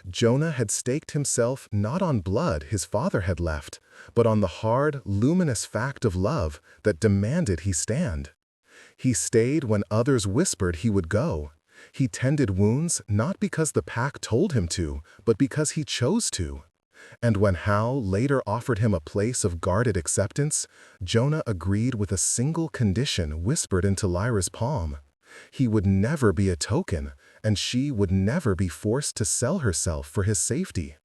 Jonah had staked himself not on blood his father had left, but on the hard, luminous fact of love that demanded he stand. He stayed when others whispered he would go. He tended wounds not because the pack told him to, but because he chose to. And when Hal later offered him a place of guarded acceptance, Jonah agreed with a single condition whispered into Lyra's palm. He would never be a token, and she would never be forced to sell herself for his safety.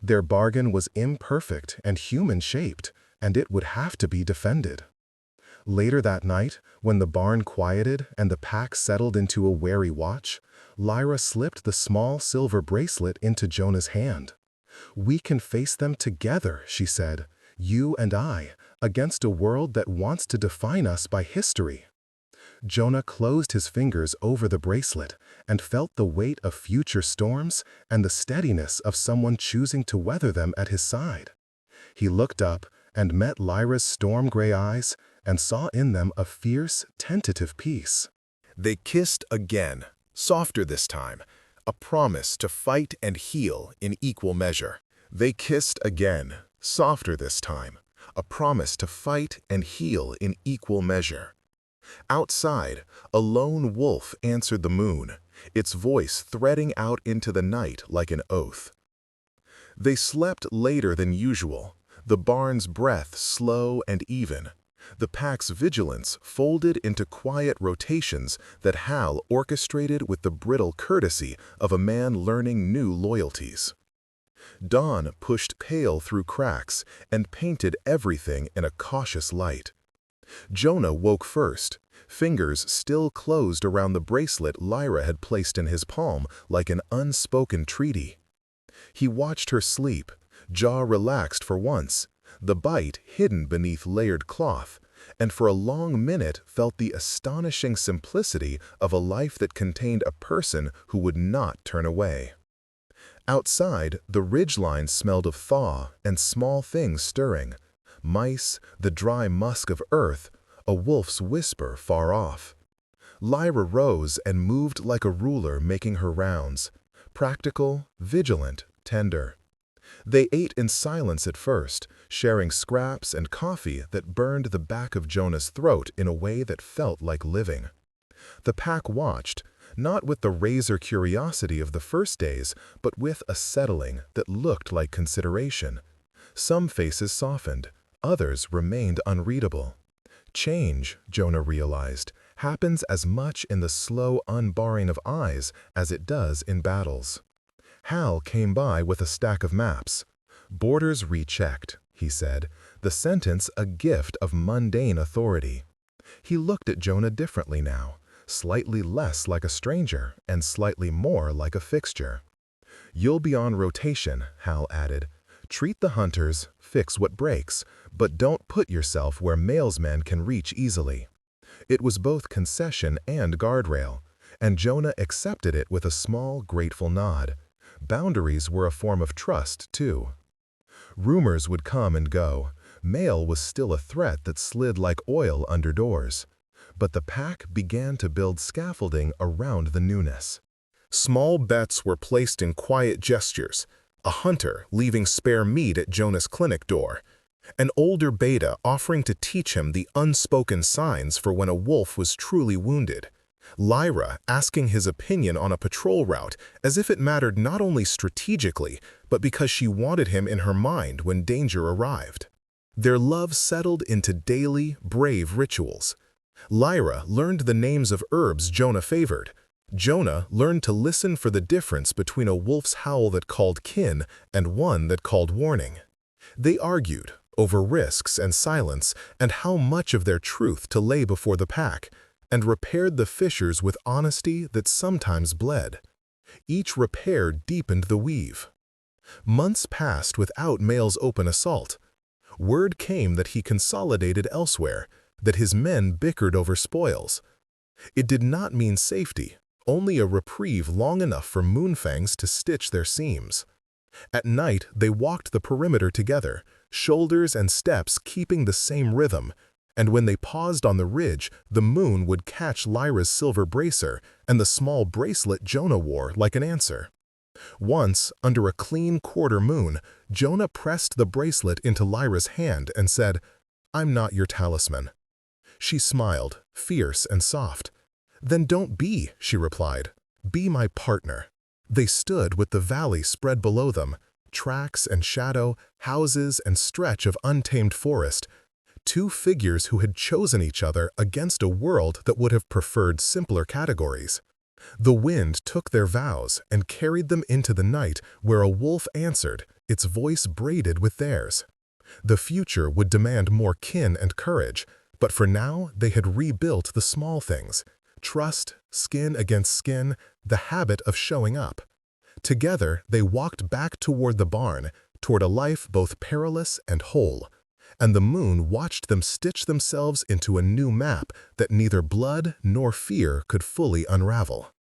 Their bargain was imperfect and human-shaped, and it would have to be defended. Later that night, when the barn quieted and the pack settled into a wary watch, Lyra slipped the small silver bracelet into Jonah's hand. "We can face them together," she said, "you and I, against a world that wants to define us by history." Jonah closed his fingers over the bracelet and felt the weight of future storms and the steadiness of someone choosing to weather them at his side. He looked up and met Lyra's storm-gray eyes and saw in them a fierce, tentative peace. They kissed again, softer this time, a promise to fight and heal in equal measure. They kissed again, softer this time, a promise to fight and heal in equal measure. Outside, a lone wolf answered the moon, its voice threading out into the night like an oath. They slept later than usual, the barn's breath slow and even, the pack's vigilance folded into quiet rotations that Hal orchestrated with the brittle courtesy of a man learning new loyalties. Dawn pushed pale through cracks and painted everything in a cautious light. Jonah woke first, fingers still closed around the bracelet Lyra had placed in his palm like an unspoken treaty. He watched her sleep, jaw relaxed for once, the bite hidden beneath layered cloth, and for a long minute felt the astonishing simplicity of a life that contained a person who would not turn away. Outside, the ridgeline smelled of thaw and small things stirring, mice, the dry musk of earth, a wolf's whisper far off. Lyra rose and moved like a ruler making her rounds, practical, vigilant, tender. They ate in silence at first, sharing scraps and coffee that burned the back of Jonah's throat in a way that felt like living. The pack watched, not with the razor curiosity of the first days, but with a settling that looked like consideration. Some faces softened, others remained unreadable. Change, Jonah realized, happens as much in the slow unbarring of eyes as it does in battles. Hal came by with a stack of maps. "Borders rechecked," he said, the sentence a gift of mundane authority. He looked at Jonah differently now, slightly less like a stranger and slightly more like a fixture. "You'll be on rotation," Hal added. "Treat the hunters, fix what breaks, but don't put yourself where mailsmen can reach easily." It was both concession and guardrail, and Jonah accepted it with a small, grateful nod. Boundaries were a form of trust, too. Rumors would come and go. Mail was still a threat that slid like oil under doors. But the pack began to build scaffolding around the newness. Small bets were placed in quiet gestures, a hunter leaving spare meat at Jonah's clinic door, an older beta offering to teach him the unspoken signs for when a wolf was truly wounded, Lyra asking his opinion on a patrol route as if it mattered not only strategically, but because she wanted him in her mind when danger arrived. Their love settled into daily, brave rituals. Lyra learned the names of herbs Jonah favored. Jonah learned to listen for the difference between a wolf's howl that called kin and one that called warning. They argued over risks and silence and how much of their truth to lay before the pack, and repaired the fissures with honesty that sometimes bled. Each repair deepened the weave. Months passed without Mail's open assault. Word came that he consolidated elsewhere, that his men bickered over spoils. It did not mean safety, only a reprieve long enough for Moonfangs to stitch their seams. At night, they walked the perimeter together, shoulders and steps keeping the same rhythm, and when they paused on the ridge, the moon would catch Lyra's silver bracer and the small bracelet Jonah wore like an answer. Once, under a clean quarter moon, Jonah pressed the bracelet into Lyra's hand and said, "I'm not your talisman." She smiled, fierce and soft. "Then don't be," she replied. "Be my partner." They stood with the valley spread below them, tracks and shadow, houses and stretch of untamed forest, two figures who had chosen each other against a world that would have preferred simpler categories. The wind took their vows and carried them into the night where a wolf answered, its voice braided with theirs. The future would demand more kin and courage, but for now they had rebuilt the small things: trust, skin against skin, the habit of showing up. Together they walked back toward the barn, toward a life both perilous and whole. And the moon watched them stitch themselves into a new map that neither blood nor fear could fully unravel.